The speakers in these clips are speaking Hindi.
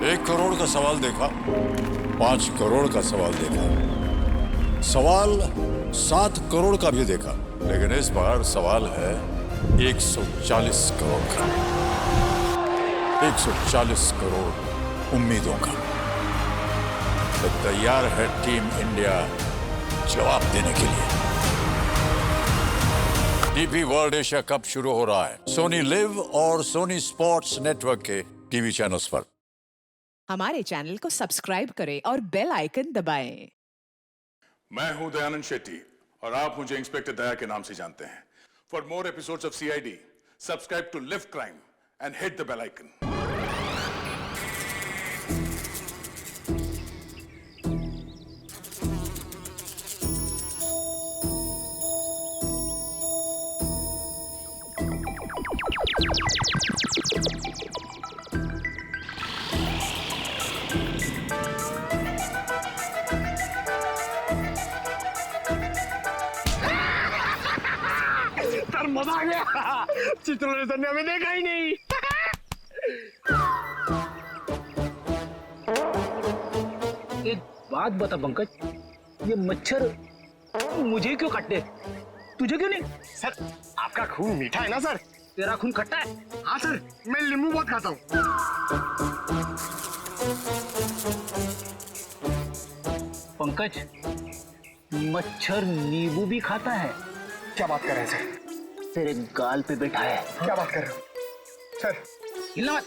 1 करोड़ का सवाल देखा, 5 करोड़ का सवाल देखा, सवाल 7 करोड़ का भी देखा, लेकिन इस बार सवाल है 140 करोड़ का। 140 करोड़ उम्मीदों का। तो तैयार है टीम इंडिया जवाब देने के लिए। डीपी वर्ल्ड एशिया कप शुरू हो रहा है सोनी लिव और सोनी स्पोर्ट्स नेटवर्क के टीवी चैनल्स पर। हमारे चैनल को सब्सक्राइब करें और बेल आइकन दबाएं। मैं हूं दयानंद शेट्टी और आप मुझे इंस्पेक्टर दया के नाम से जानते हैं। For more episodes of CID, subscribe to live crime and hit the bell icon. Sir मजा आ गया। चित्रलेखन ने हमें देखा ही नहीं। एक बात बता पंकज, ये मच्छर मुझे क्यों काटते, तुझे क्यों नहीं? सर आपका खून मीठा है ना सर? तेरा खून खट्टा है। हाँ सर, मैं नींबू बहुत खाता हूँ। पंकज, मच्छर नींबू भी खाता है? क्या बात कर रहे हैं सर? तेरे गाल पे बैठा है। क्या बात कर रहे हो सर? हिलना मत,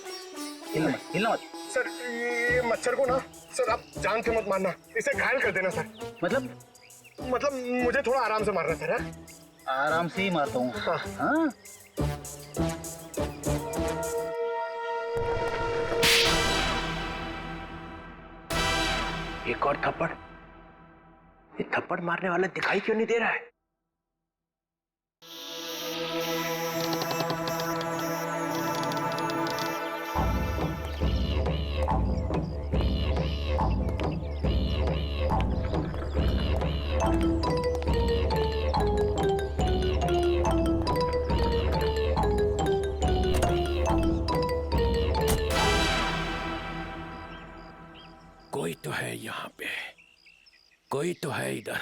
हिलना मत, हिलना मत। सर ये मच्छर को ना सर आप जान से मत मारना, इसे घायल कर देना सर। मतलब मुझे थोड़ा आराम से मारना सर। है? आराम से ही मारता हूँ। हाँ। हाँ? एक और थप्पड़। ये थप्पड़ मारने वाला दिखाई क्यों नहीं दे रहा है? कोई तो है यहाँ पे, कोई तो है इधर।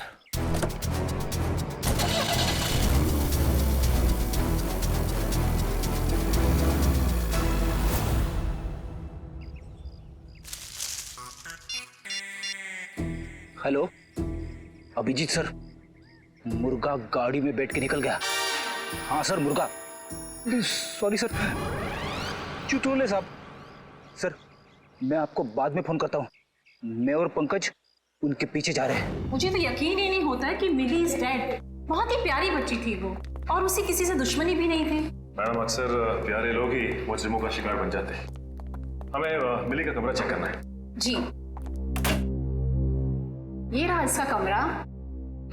हेलो अभिजीत सर, मुर्गा गाड़ी में बैठ के निकल गया। हाँ सर, मुर्गा। सॉरी सर, चुटोले साहब। सर मैं आपको बाद में फोन करता हूँ। मैं और पंकज उनके पीछे जा रहे हैं। मुझे तो यकीन ही नहीं होता है कि मिली इज डेड। बहुत ही प्यारी बच्ची थी वो, और उसे किसी से दुश्मनी भी नहीं थी। मैडम, अक्सर प्यारे लोग ही मुजरिमों का शिकार बन जाते हैं। हमें मिली का कमरा चेक करना है। जी, ये रहा इसका कमरा।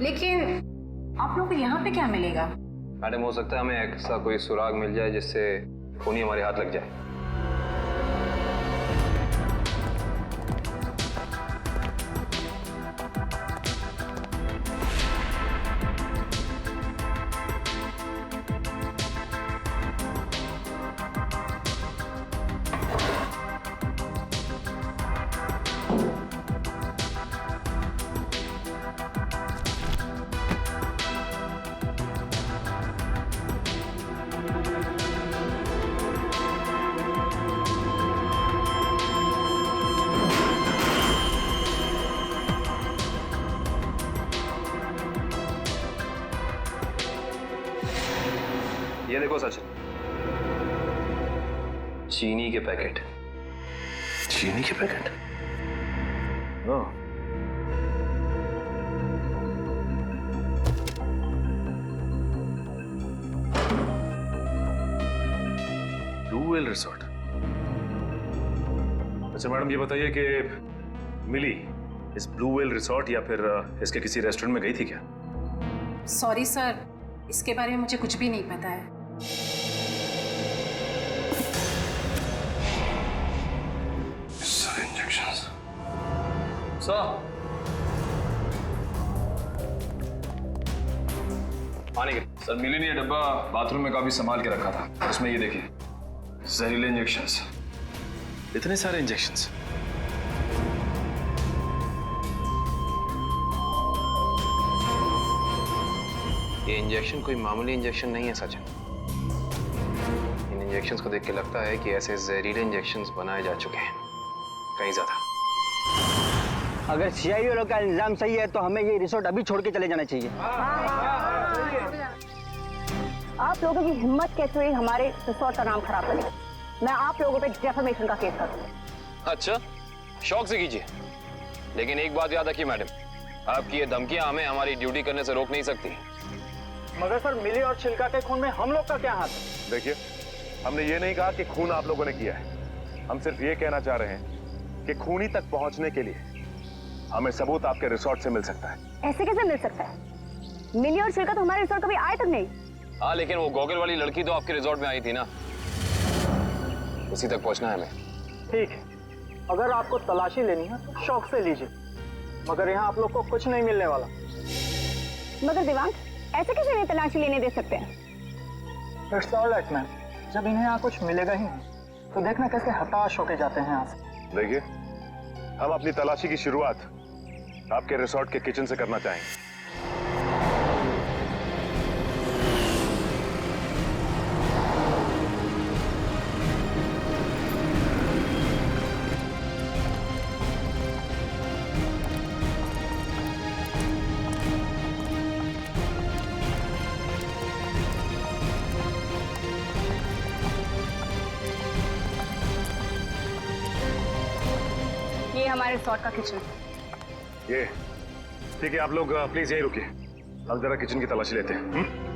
लेकिन आप लोग को यहाँ पे क्या मिलेगा? मैडम, हो सकता है हमें ऐसा कोई सुराग मिल जाए जिससे खून ही हमारे हाथ लग जाए। ये देखो सचिन, चीनी के पैकेट। चीनी के पैकेट? Blue whale resort. अच्छा मैडम, ये बताइए कि मिली इस ब्लू व्हेल रिसोर्ट या फिर इसके किसी रेस्टोरेंट में गई थी क्या? सॉरी सर, इसके बारे में मुझे कुछ भी नहीं पता है। इंजेक्शंस। पानी के सर, मिली ने ये डब्बा बाथरूम में काफी संभाल के रखा था। उसमें ये देखिए, जहरीले इंजेक्शंस। इतने सारे इंजेक्शंस। ये इंजेक्शन कोई मामूली इंजेक्शन नहीं है सचिन। इन इंजेक्शंस को देख के लगता है कि ऐसे जहरीले इंजेक्शंस बनाए जा चुके हैं, कहीं ज्यादा। अगर सीआईडी वालों का इल्जाम सही है तो हमें ये रिसोर्ट अभी छोड़ के चले जाना चाहिए। आप लोगों की हिम्मत कैसे हुई हमारे रिसोर्ट का नाम खराब करने? मैं आप लोगों पे डेफेमेशन का केस करूंगा। अच्छा, शौक से कीजिए, लेकिन एक बात याद रखिए मैडम, आपकी ये धमकियां हमें हमारी ड्यूटी करने से रोक नहीं सकती। मगर सर, मिली और छिलका के खून में हम लोग का क्या हाथ? देखिए, हमने ये नहीं कहा कि खून आप लोगों ने किया है। हम सिर्फ ये कहना चाह रहे हैं कि खूनी तक पहुंचने के लिए हमें सबूत आपके रिसोर्ट से मिल सकता है। ऐसे कैसे मिल सकता है? मिली और छिलका तो हमारे रिसोर्ट कभी आए तक नहीं। हाँ, लेकिन वो गॉगल वाली लड़की तो आपके रिसोर्ट में आई थी ना, उसी तक पहुंचना है हमें। ठीक है, अगर आपको तलाशी लेनी है तो शौक से लीजिए, मगर यहाँ आप लोग को कुछ नहीं मिलने वाला। मगर दिवांग, ऐसे कैसे नहीं तलाशी लेने दे सकते हैं? इट्स ऑलराइट मैम, जब इन्हें यहाँ कुछ मिलेगा ही नहीं तो देखना कैसे हताश होके जाते हैं यहाँ से। देखिए, हम अपनी तलाशी की शुरुआत आपके रिसोर्ट के किचन से करना चाहेंगे। ये हमारे रिसोर्ट का किचन। ये ठीक है, आप लोग प्लीज यहीं रुकिए, हम जरा किचन की तलाशी लेते हैं।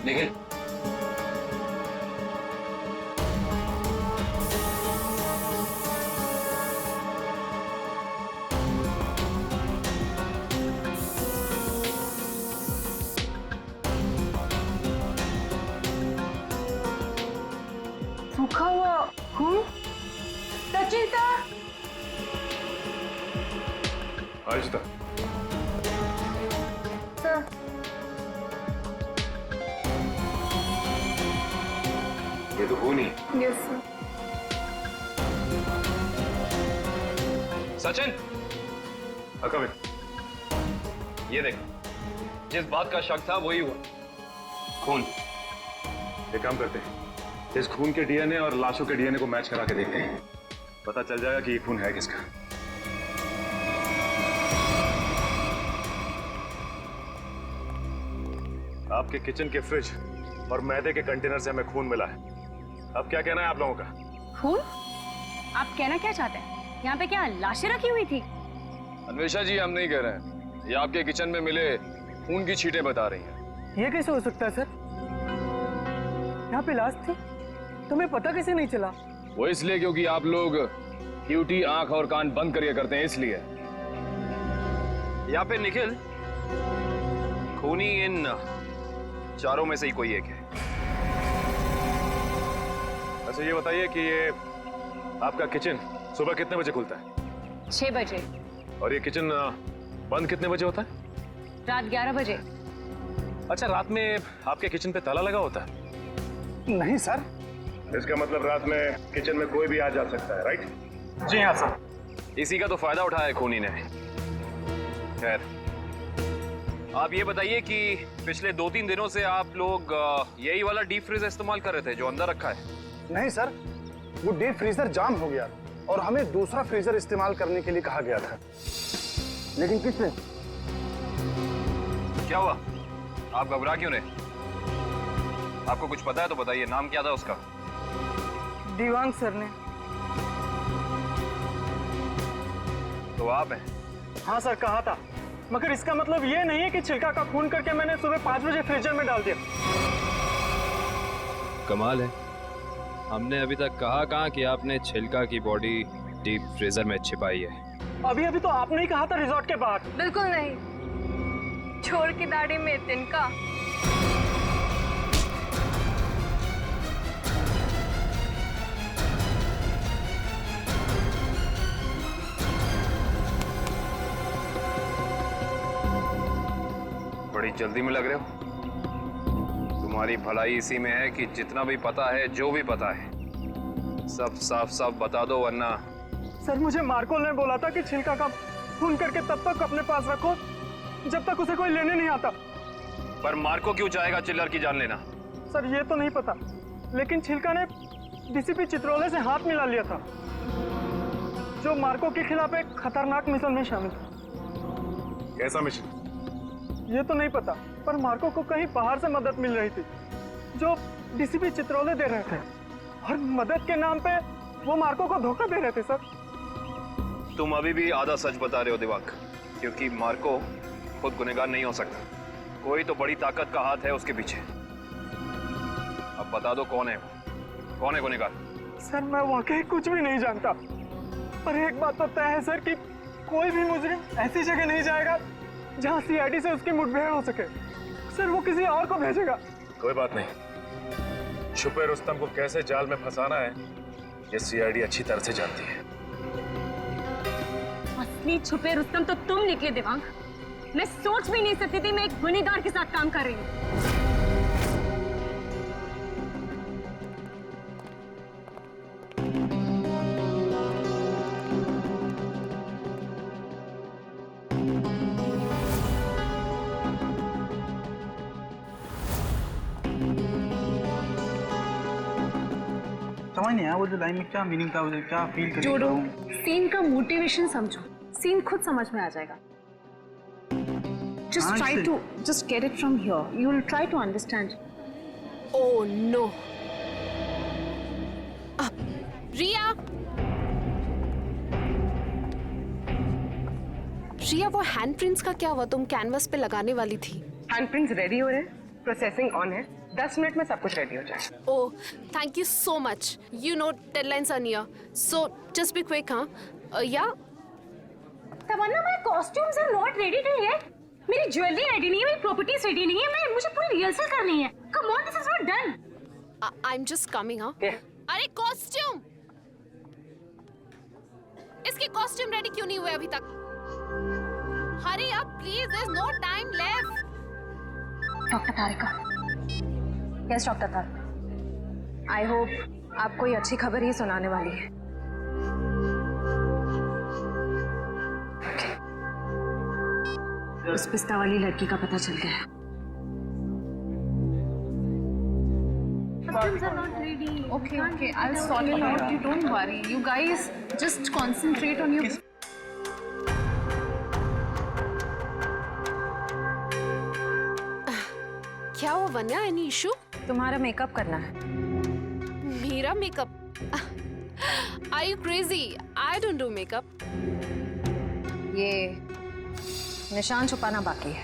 निखिल, सूखा हुआ खून। सचिन सर, आहिस्ता। सर, ये तो खून ही। Yes sir. Sachin, come in. ये देख, जिस बात का शक था वही हुआ, खून। एक काम करते हैं, इस खून के डीएनए और लाशों के डीएनए को मैच करा के देखते हैं, पता चल जाएगा कि ये खून है किसका। आपके किचन के फ्रिज और मैदे के कंटेनर से हमें खून मिला है। अब क्या कहना है आप लोगों का? खून? आप कहना क्या चाहते हैं? यहाँ पे क्या लाशें रखी हुई थी? अन्वेषा जी, हम नहीं कह रहे हैं, ये आपके किचन में मिले खून की छींटें बता रही हैं। ये कैसे हो सकता है सर? यहाँ पे लाश थी, तुम्हें पता कैसे नहीं चला? वो इसलिए क्योंकि आप लोग ड्यूटी आंख और कान बंद करके करते हैं, इसलिए। या फिर निखिल, खूनी इन चारों में से ही कोई एक है। अच्छा ये बताइए कि ये आपका किचन सुबह कितने बजे खुलता है? 6 बजे। और ये किचन बंद कितने बजे होता है? रात 11 बजे। अच्छा, रात में आपके किचन पे ताला लगा होता है? नहीं सर। इसका मतलब रात में किचन में कोई भी आ जा सकता है, राइट? जी हाँ सर। इसी का तो फायदा उठाया है खूनी ने। खैर, आप ये बताइए कि पिछले 2-3 दिनों से आप लोग यही वाला डीप फ्रीजर इस्तेमाल कर रहे थे जो अंदर रखा है? नहीं सर, वो डीप फ्रीजर जाम हो गया और हमें दूसरा फ्रीजर इस्तेमाल करने के लिए कहा गया था। लेकिन किसने? क्या हुआ? आप घबरा क्यों रहे? आपको कुछ पता है तो बताइए, नाम क्या था उसका? दिवांग सर ने। तो आप हैं? हाँ सर, कहा था, मगर इसका मतलब ये नहीं है कि छिलका का खून करके मैंने सुबह 5 बजे फ्रीजर में डाल दिया। कमाल है, हमने अभी तक कहा कहाँ कि आपने छिलका की बॉडी डीप फ्रीजर में छिपाई है। अभी तो आपने ही कहा था रिजॉर्ट के बाहर। बिल्कुल नहीं, छोड़ की दाढ़ी में तिनका। बड़ी जल्दी में लग रहे हो। तुम्हारी भलाई इसी में है कि जितना भी पता है, जो भी पता है, सब साफ साफ बता दो, वरना। सर, मुझे मार्को ने बोला था कि छिलका का खून करके तब तक अपने पास रखो जब तक उसे कोई लेने नहीं आता। पर मार्को क्यों चाहेगा चिल्लर की जान लेना? सर, ये तो नहीं पता, लेकिन छिलका ने डीसीपी चित्रोले से हाथ मिला लिया था, जो मार्को के खिलाफ एक खतरनाक मिशन में शामिल था। कैसा मिशन? ये तो नहीं पता, पर मार्को को कहीं बाहर से मदद मिल रही थी जो डीसीपी चित्रोले दे रहे थे, और मदद के नाम पे वो मार्को को धोखा दे रहे थे। सर, तुम अभी भी आधा सच बता रहे हो दिवाक, क्योंकि मार्को खुद गुनहगार नहीं हो सकता। कोई तो बड़ी ताकत का हाथ है उसके पीछे। अब बता दो कौन है गुनहगार? सर, मैं वाकई कुछ भी नहीं जानता, पर एक बात तो तय है सर कि कोई भी मुजरिम ऐसी जगह नहीं जाएगा जहां सीआईडी से उसकी मुठभेड़ हो सके। सर, वो किसी और को भेजेगा। कोई बात नहीं, छुपे रुस्तम को कैसे जाल में फंसाना है ये सीआईडी अच्छी तरह से जानती है। असली छुपे रुस्तम तो तुम निकले दिवांग। मैं सोच भी नहीं सकती थी मैं एक गुनहगार के साथ काम कर रही हूँ। समझ नहीं आया वो जो लाइन में क्या मीनिंग था, उसे क्या फील कर रहा हूँ। सीन का मोटिवेशन समझो, सीन खुद समझ में आ जाएगा। Just try to just get it from here. You will try to understand. Oh no. रिया, वो हैंडप्रिंट्स का क्या हुआ? तुम कैनवस पे लगाने वाली थी। हैंडप्रिंट्स रेडी हो रहे हैं, प्रोसेसिंग ऑन है, 10 मिनट में सब कुछ रेडी हो जाएगा। Oh, thank you so much. You know deadlines are near, so just be quick, हाँ? Yeah. Tamanna, my costumes are not ready till yet. मेरी ज्वेलरी रेडी नहीं है, मेरी प्रॉपर्टीज रेडी नहीं है, मुझे पूरी रिहर्सल करनी है। Come on, this is not done. I'm just coming, हाँ? अरे कॉस्ट्यूम, इसके कॉस्ट्यूम रेडी क्यों नहीं हुए अभी तक? Hurry up, please. There's no time left. Doctor Tarika, yes doctor Tarika, I hope आप कोई अच्छी खबर ही सुनाने वाली है। उस पिस्ता वाली लड़की का पता चल गया। Costumes are not ready. Okay, I'll sort it out. You don't worry. You guys just concentrate on your. क्या हुआ वन्या? Any issue? तुम्हारा मेकअप करना है। मेरा makeup? Are you crazy? I don't do makeup. ये निशान छुपाना बाकी है।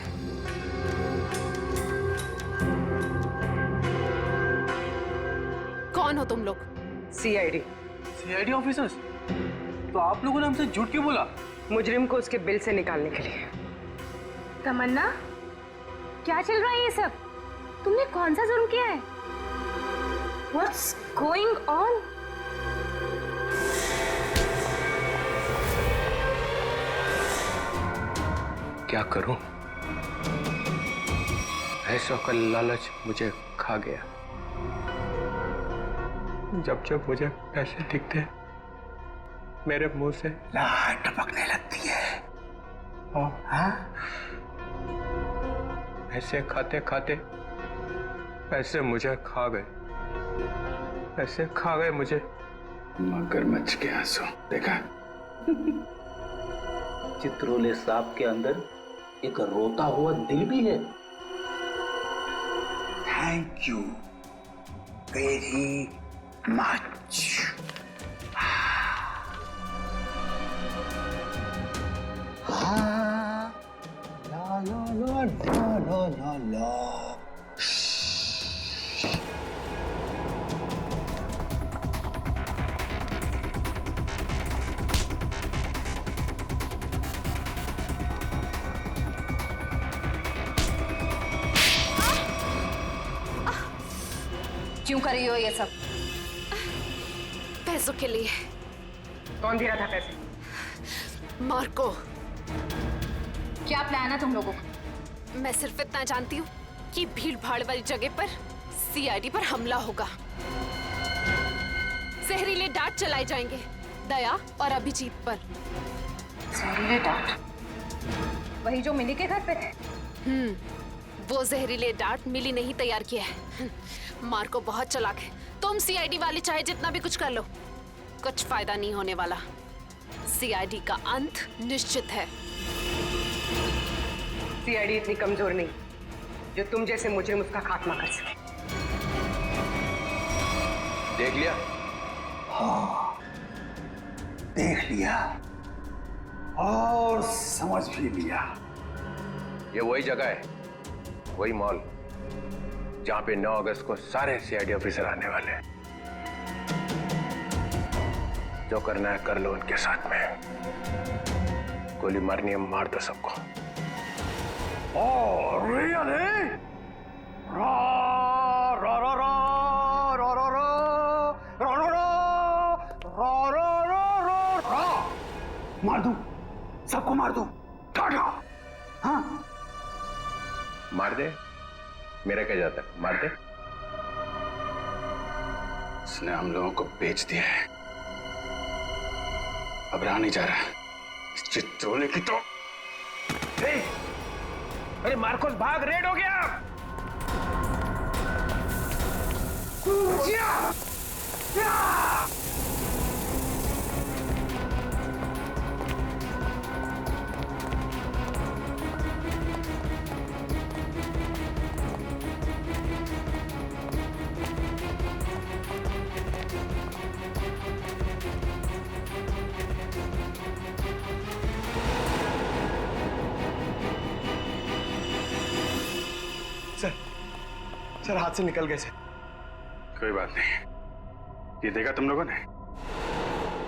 कौन हो तुम लोग? CID officers? तो आप लोगों ने हमसे झूठ क्यों बोला? मुजरिम को उसके बिल से निकालने के लिए। तमन्ना, क्या चल रहा है ये सब? तुमने कौन सा जुर्म किया है? What's going on? क्या करूं? पैसों का लालच मुझे खा गया। जब जब मुझे पैसे दिखते मेरे मुंह से लार टपकने लगती है। हाँ, पैसे खाते खाते पैसे मुझे खा गए, पैसे खा गए मुझे। मगरमच्छ के आंसू देखा? चित्रोले सांप के अंदर एक रोता हुआ दिल भी है। Thank you very much. कर रही हो ये सब? पैसों के लिए। कौन दे रहा था पैसे? मार्को। क्या प्लान है तुम लोगों का? मैं सिर्फ इतना जानती हूँ कि भीड़ भाड़ वाली जगह पर सीआईडी पर हमला होगा। जहरीले डांट चलाए जाएंगे दया और अभिजीत पर। जहरीले डांट? वही जो मिली के घर पे थे? वो जहरीले डांट मिली ने ही तैयार किया है। मार्को बहुत चालाक है। तुम सीआईडी वाले चाहे जितना भी कुछ कर लो, कुछ फायदा नहीं होने वाला। सीआईडी का अंत निश्चित है। सीआईडी इतनी कमजोर नहीं जो तुम जैसे मुजरिम उसका खात्मा कर सके। देख लिया? हाँ, देख लिया और समझ भी लिया। ये वही जगह है, वही मॉल जहां पे 9 अगस्त को सारे सीआईडी ऑफिसर आने वाले हैं। जो करना है कर लो उनके साथ में। गोली मारनी है मार दो सबको। Oh, really? Ra ra ra ra ra ra ra ra ra ra ra ra ra ra। मार दूं, सबको मार दूं, टाटा। हाँ, मार दे, मेरा क्या जाता है, मार दे। उसने हम लोगों को बेच दिया है, अब रहा नहीं जा रहा। इस चित्रोले की तो अरे मार्कोस भाग, रेड हो गया। सर हाथ से निकल गए सर। कोई बात नहीं, ये देखा तुम लोगों ने?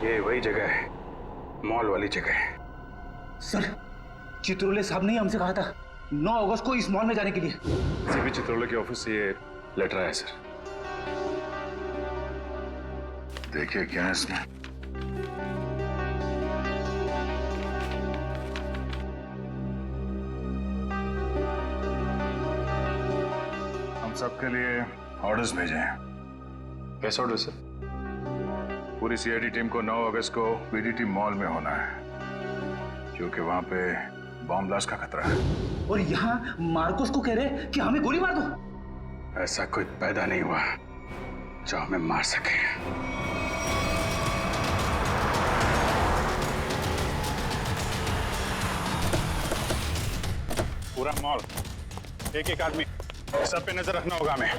ये वही जगह है, मॉल वाली जगह है। सर, चित्रोले साहब ने हमसे कहा था 9 अगस्त को इस मॉल में जाने के लिए। सीबी चित्रोले के ऑफिस से ये लेटर आया सर। देखिए क्या है इसमें। हम सबके लिए ऑर्डर्स भेजे हैं। कैसे ऑर्डर सर? पूरी सीआईडी टीम को 9 अगस्त को बीडीटी मॉल में होना है, क्योंकि वहां पे बॉम्ब ब्लास्ट का खतरा है। और यहाँ मार्कोस को कह रहे कि हमें गोली मार दो। ऐसा कोई पैदा नहीं हुआ जो हमें मार सके। पूरा मॉल, एक एक आदमी, सब पे नजर रखना होगा हमें।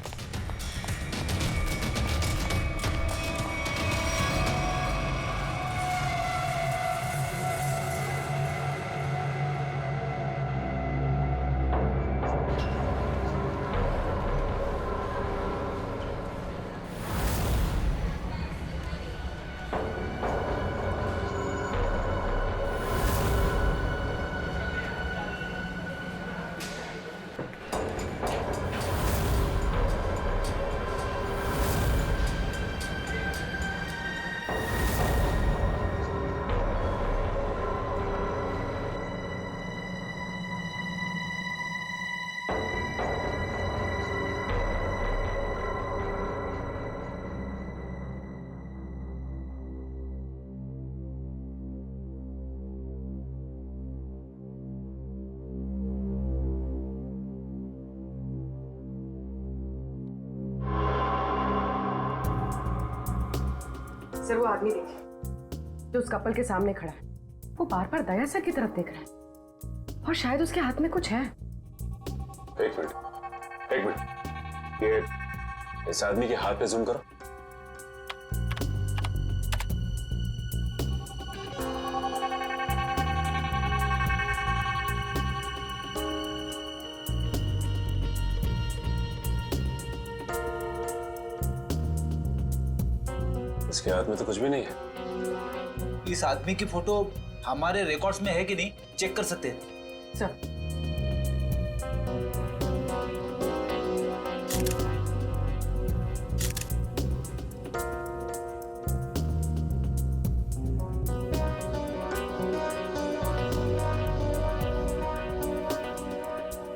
सर वो आदमी देखिए जो उस कपल के सामने खड़ा है, वो बार बार दया सर की तरफ देख रहा है और शायद उसके हाथ में कुछ है। एक मिनट, ये इस आदमी के हाथ पे जूम करो। इसके हाथ में तो कुछ भी नहीं है। इस आदमी की फोटो हमारे रिकॉर्ड्स में है कि नहीं, चेक कर सकते हैं सर।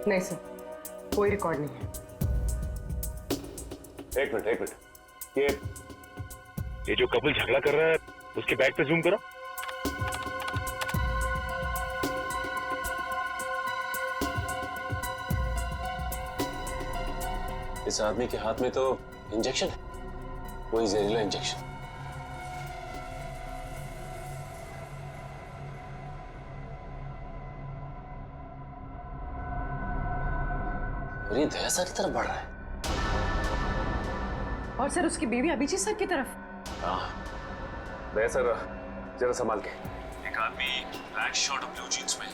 नहीं सर, कोई रिकॉर्ड नहीं है। एक मिनट, ये जो कपल झगड़ा कर रहा है उसके बैग पे जूम करो। इस आदमी के हाथ में तो इंजेक्शन है, वही जहरीला इंजेक्शन। और ये दया सर की तरफ बढ़ रहा है। और सर उसकी बीवी अभिजीत सर की तरफ। हाँ, दया सर जरा संभाल के। एक आदमी ब्लैक शर्ट और ब्लू जीन्स में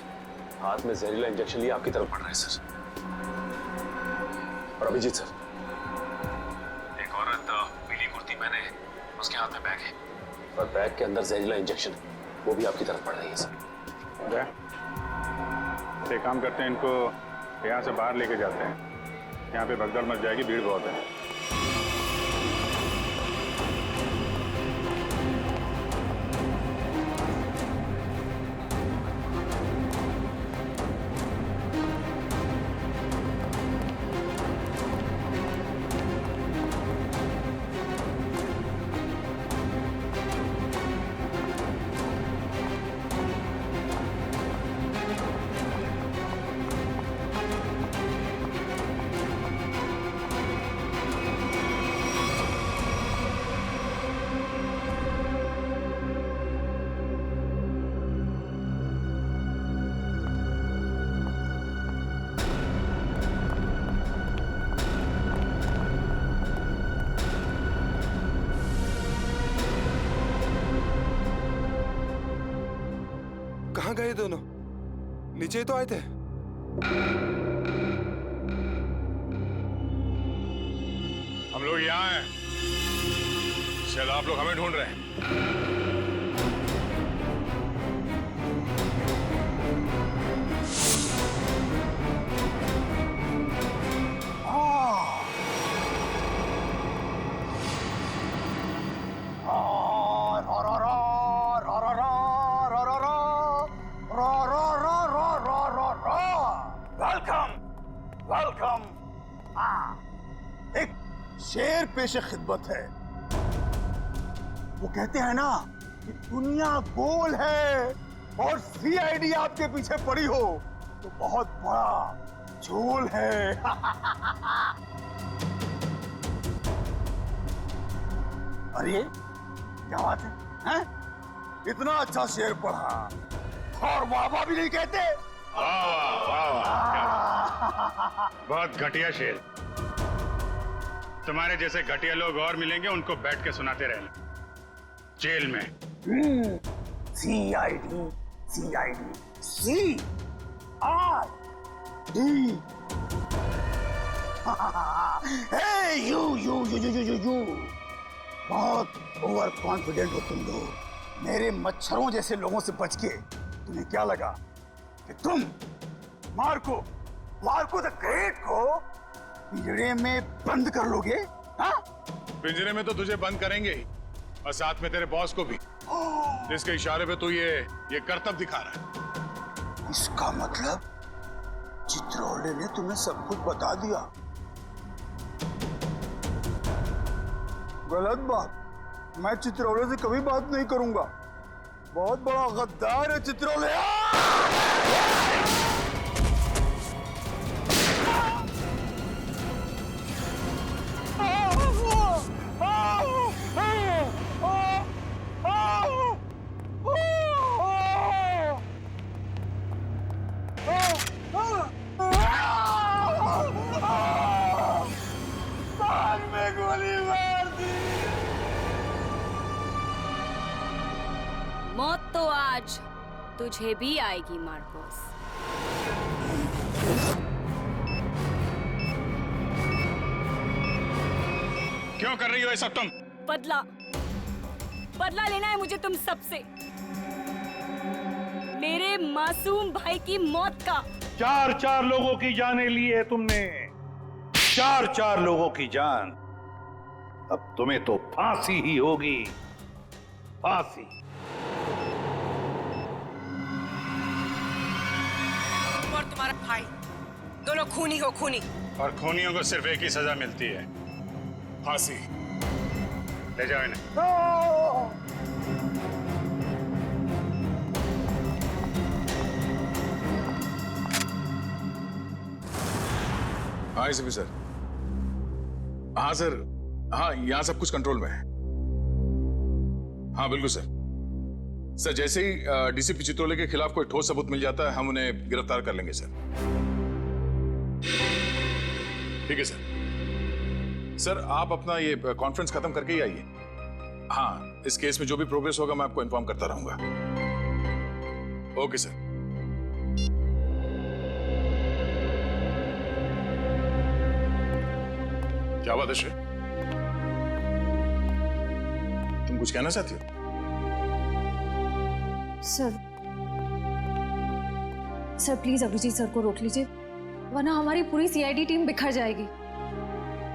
हाथ में जहरीला इंजेक्शन लिए आपकी तरफ बढ़ रहा है सर। और अभिजीत सर, एक औरत पीली कुर्ती पहने है, उसके हाथ में बैग है और बैग के अंदर जहरीला इंजेक्शन है, वो भी आपकी तरफ बढ़ रही है सर। एक काम करते हैं, इनको यहाँ से बाहर लेके जाते हैं। यहाँ पे भगदड़ मच जाएगी, भीड़ बहुत है। कहाँ गए दोनों? नीचे ही तो आए थे। हम लोग यहाँ हैं, शायद आप लोग हमें ढूंढ रहे हैं। वेलकम। एक शेर पेशे खिदमत है। वो कहते हैं ना कि दुनिया गोल है और सीआईडी आपके पीछे पड़ी हो तो बहुत बड़ा झोल है। अरे क्या बात है, हैं? इतना अच्छा शेर पढ़ा और वाह भी नहीं कहते। बहुत घटिया शेर। तुम्हारे जैसे घटिया लोग और मिलेंगे, उनको बैठ के सुनाते रहना जेल में। CID CID C R D. Hey you you you you you you बहुत ओवर कॉन्फिडेंट हो तुम लोग। मेरे मच्छरों जैसे लोगों से बच के तुम्हें क्या लगा कि तुम मार्को द ग्रेट को पिंजरे में बंद कर लोगे? हाँ? पिंजरे में तो तुझे बंद करेंगे ही, और साथ में तेरे बॉस को भी, जिसके इशारे पे तू ये करतब दिखा रहा है। इसका मतलब चित्रोले ने तुम्हें सब कुछ बता दिया। गलत बात। मैं चित्रोले से कभी बात नहीं करूंगा। बहुत बड़ा गद्दार है चित्रोले। मौत तो आज तुझे भी आएगी मार्कोस। क्यों कर रही हो ये सब तुम? बदला लेना है मुझे तुम सबसे, मेरे मासूम भाई की मौत का। 4 लोगों की जानें ली है तुमने, 4 लोगों की जान। अब तुम्हें तो फांसी ही होगी, फांसी। और तुम्हारा भाई दोनों खूनी हो, खूनी। और खूनियों को सिर्फ एक ही सजा मिलती है, फांसी। ले जाओ इन्हें। हाँ एसीपी सर। हाँ सर, हाँ यहाँ सब कुछ कंट्रोल में है। हाँ बिल्कुल सर। सर जैसे ही डीसीपी चित्रोले के खिलाफ कोई ठोस सबूत मिल जाता है हम उन्हें गिरफ्तार कर लेंगे सर। ठीक है सर। सर आप अपना ये कॉन्फ्रेंस खत्म करके ही आइए। हाँ इस केस में जो भी प्रोग्रेस होगा मैं आपको इन्फॉर्म करता रहूंगा। Okay sir. क्या बात है श्रेय? तुम कुछ कहना चाहती हो? सर प्लीज अभिजीत सर को रोक लीजिए, वरना हमारी पूरी सीआईडी टीम बिखर जाएगी।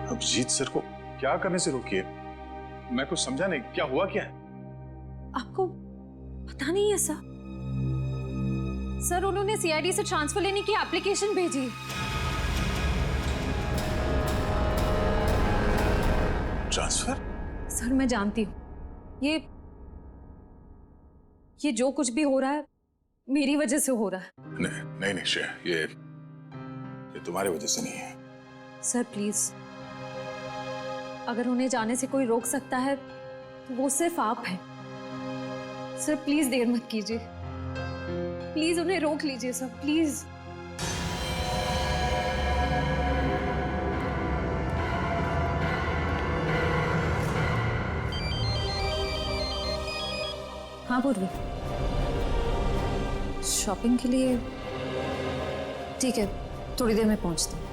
अभिजीत सर को क्या करने से रोकिए? मैं कुछ समझा नहीं, क्या हुआ क्या है? आपको पता नहीं है सर? सर उन्होंने सीआईडी से ट्रांसफर लेने की एप्लीकेशन भेजी। ट्रांसफर? सर मैं जानती हूँ ये जो कुछ भी हो रहा है मेरी वजह से हो रहा है। नहीं नहीं श्रेया, ये तुम्हारी वजह से नहीं है। सर प्लीज, अगर उन्हें जाने से कोई रोक सकता है तो वो सिर्फ आप हैं। सर प्लीज देर मत कीजिए, प्लीज उन्हें रोक लीजिए सर, प्लीज। हाँ पूर्वी, शॉपिंग के लिए? ठीक है, थोड़ी देर में पहुंचती हूँ।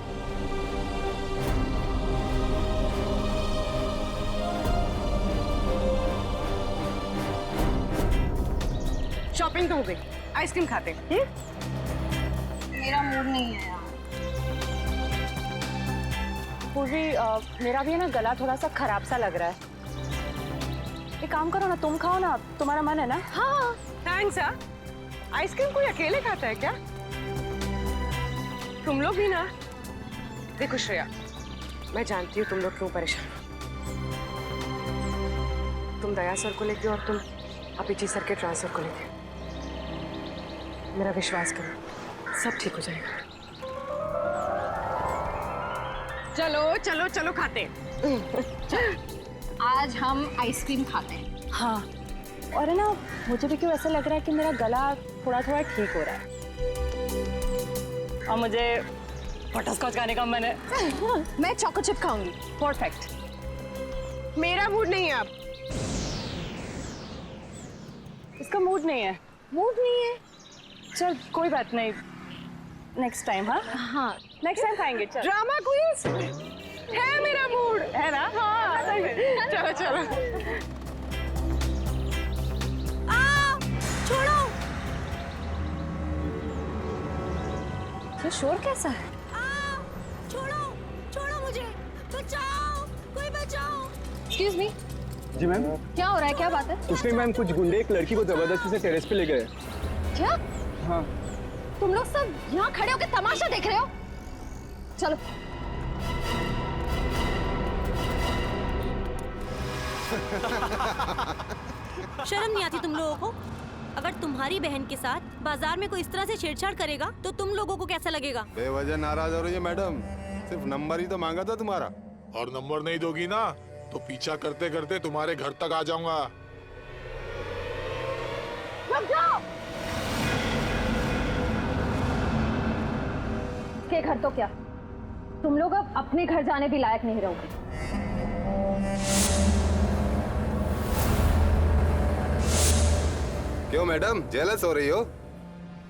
शॉपिंग तो हो गई, आइसक्रीम खाते हैं? मेरा मूड नहीं है यार। पूर्वी मेरा भी है ना, गला थोड़ा सा खराब सा लग रहा है। एक काम करो ना, तुम खाओ ना, तुम्हारा मन है ना? हाँ थैंक्स यार। आइसक्रीम कोई अकेले खाता है क्या? तुम लोग भी ना। देखो श्रेया, मैं जानती हूँ तुम लोग क्यों परेशान हो। तुम दया सर को लेके और तुम अभिजीत सर के ट्रांसफर को लेके। मेरा विश्वास करो, सब ठीक हो जाएगा। चलो चलो चलो खाते। आज हम आइसक्रीम खाते हैं। हाँ, और है ना, मुझे भी क्यों ऐसा लग रहा है कि मेरा गला थोड़ा थोड़ा ठीक हो रहा है और मुझे बटरस्कॉच खाने का मन है। मैं चॉको चिप खाऊंगी। परफेक्ट। मेरा मूड नहीं है अब। इसका मूड नहीं है। मूड नहीं है? चल कोई बात नहीं, नेक्स्ट टाइम। हाँ हाँ, नेक्स्ट टाइम खाएंगे। चल। ड्रामा क्वींस है मेरा मूड, है ना? हाँ चलो चलो। छोड़ो। ये शोर कैसा है? छोड़ो, छोड़ो मुझे, बचाओ, कोई बचाओ। Excuse me. जी मैम। क्या हो रहा है, क्या बात है? कुछ नहीं मैम, कुछ गुंडे एक लड़की को जबरदस्ती से टेरेस पे ले गए। क्या? हाँ। तुम लोग सब यहाँ खड़े होकर तमाशा देख रहे हो? चलो। शर्म नहीं आती तुम लोगों को? अगर तुम्हारी बहन के साथ बाजार में कोई इस तरह से छेड़छाड़ करेगा तो तुम लोगों को कैसा लगेगा? बेवजह नाराज हो रही है मैडम, सिर्फ नंबर ही तो मांगा था तुम्हारा। और नंबर नहीं दोगी ना तो पीछा करते करते तुम्हारे घर तक आ जाऊंगा। रुक जाओ। के घर तो क्या, तुम लोग अब अपने घर जाने भी लायक नहीं रहोगे। क्यों मैडम, जेलस हो रही हो?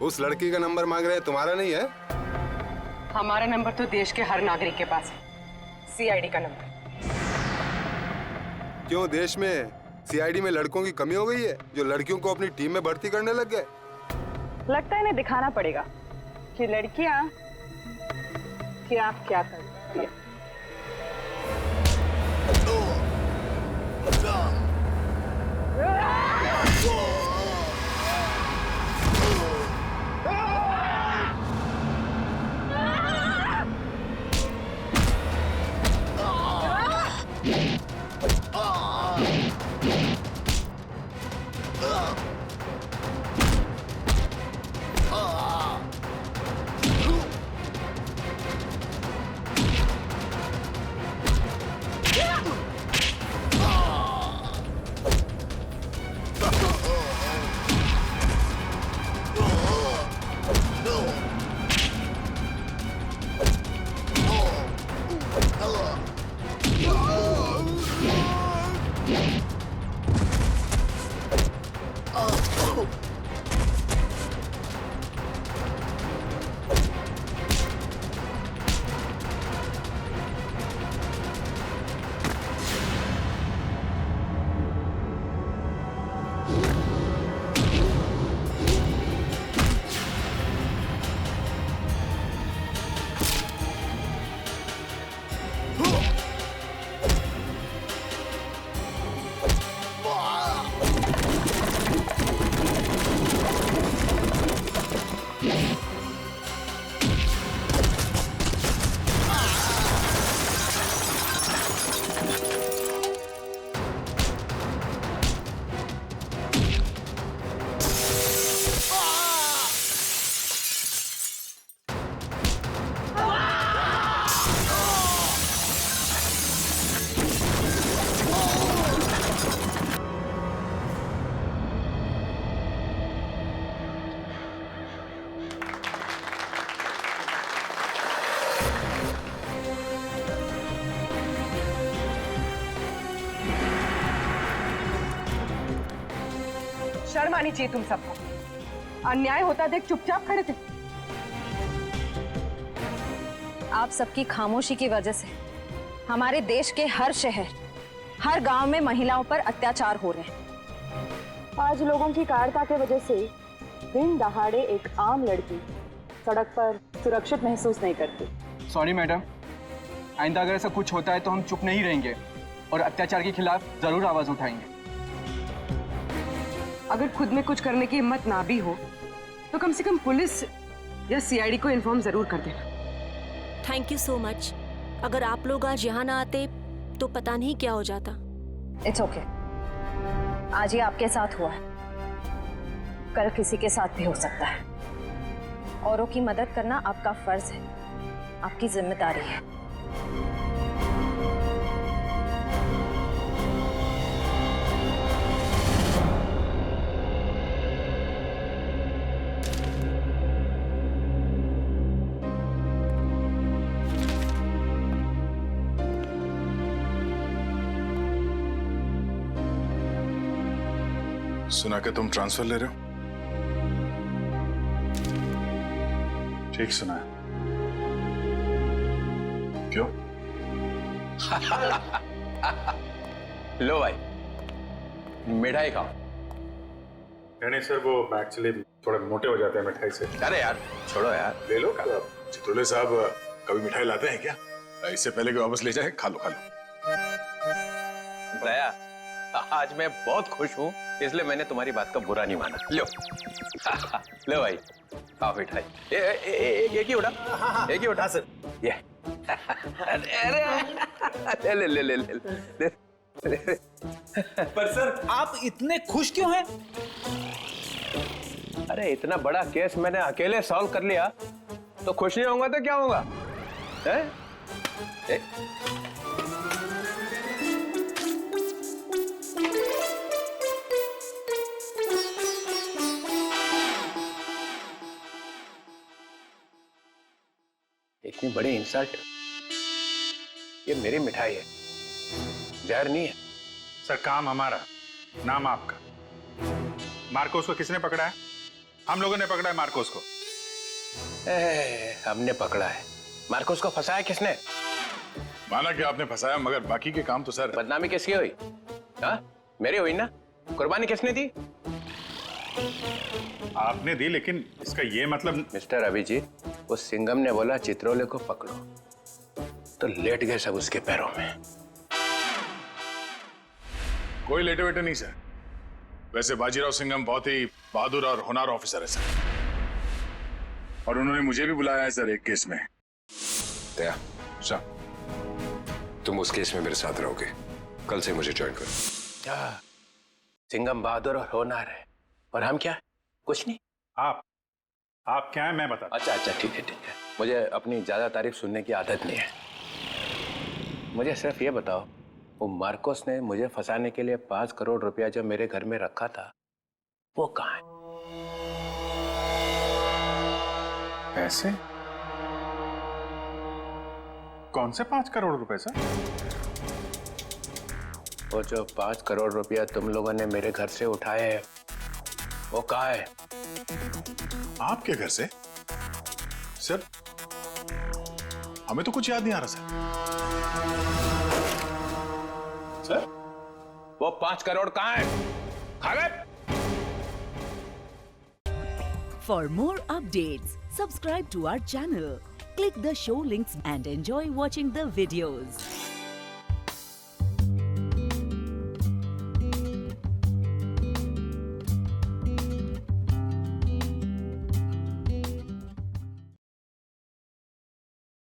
उस लड़की का नंबर मांग रहे हैं, तुम्हारा नहीं है? हमारा नंबर तो देश के हर नागरिक के पास है, सीआईडी का नंबर। क्यों, देश में सीआईडी में लड़कों की कमी हो गई है जो लड़कियों को अपनी टीम में भर्ती करने लग गए? लगता है इन्हें दिखाना पड़ेगा कि लड़कियां क्या क्या करती है। शर्म आनी चाहिए तुम सबको। अन्याय होता देख चुपचाप खड़े थे। आप सबकी खामोशी की वजह से हमारे देश के हर शहर, हर गांव में महिलाओं पर अत्याचार हो रहे हैं। आज लोगों की कायरता की वजह से दिन दहाड़े एक आम लड़की सड़क पर सुरक्षित महसूस नहीं करती। सॉरी मैडम, आइंदा अगर ऐसा कुछ होता है तो हम चुप नहीं रहेंगे और अत्याचार के खिलाफ जरूर आवाज उठाएंगे। अगर खुद में कुछ करने की हिम्मत ना भी हो तो कम से कम पुलिस या सीआईडी को इन्फॉर्म जरूर कर देना। Thank you so much. अगर आप लोग आज यहाँ ना आते तो पता नहीं क्या हो जाता। It's okay. आज ये आपके साथ हुआ है, कल किसी के साथ भी हो सकता है। औरों की मदद करना आपका फर्ज है, आपकी जिम्मेदारी है। सुना कि तुम ट्रांसफर ले रहे हो? ठीक सुना है। क्यों? लो भाई, मिठाई खाओ। नहीं सर, वो एक्चुअली थोड़े मोटे हो जाते हैं मिठाई से। अरे यार छोड़ो यार, ले लो। चित्रोले साहब कभी मिठाई लाते हैं क्या? इससे पहले कि वापस ले जाए, खा लो खा लो। दया, आज मैं बहुत खुश हूँ, इसलिए मैंने तुम्हारी बात का बुरा नहीं माना। लो लो भाई, खाओ मिठाई। एक ही उठा, एक ही उठा सर। ये अरे ले ले ले ले ले। पर सर आप इतने खुश क्यों हैं? अरे इतना बड़ा केस मैंने अकेले सॉल्व कर लिया, तो खुश नहीं होऊंगा तो क्या होगा? इतनी बड़ी इंसल्ट, ये मेरी मिठाई है, जहर नहीं है। सर काम हमारा, नाम आपका। मार्कोस को किसने पकड़ा है? हम लोगों ने पकड़ा है मार्कोस को। हमने पकड़ा है। मार्कोस को फंसाया किसने? माना कि आपने फंसाया, मगर बाकी के काम तो सर। बदनामी किसकी हुई? हाँ, मेरी हुई ना। कुर्बानी किसने दी? आपने दी, लेकिन इसका ये मतलब। मिस्टर अभिजीत, उस सिंघम ने बोला चित्रोले को पकड़ो, तो लेट गए सब उसके पैरों में। कोई लेटे वेटे नहीं सर। वैसे बाजीराव सिंघम बहुत ही बहादुर और होनहार ऑफिसर है सर, और उन्होंने मुझे भी बुलाया है सर एक केस में। दया, तुम उस केस में मेरे साथ रहोगे। कल से मुझे ज्वाइन करो। सिंघम बहादुर और होनहार है, और हम क्या? कुछ नहीं। आप क्या है मैं बता। अच्छा ठीक है। मुझे अपनी ज्यादा तारीफ सुनने की आदत नहीं है। मुझे सिर्फ ये बताओ, वो मार्कोस ने मुझे फंसाने के लिए 5 करोड़ रुपया जो मेरे घर में रखा था, वो कहाँ है? पैसे? कौन से 5 करोड़ रुपए सर? वो जो 5 करोड़ रुपया तुम लोगों ने मेरे घर से उठाए हैं, वो कहाँ है? आपके घर से? सर हमें तो कुछ याद नहीं आ रहा सर। वो 5 करोड़ कहाँ है? खा गए? For more updates, subscribe to our channel, click the show links and enjoy watching the videos.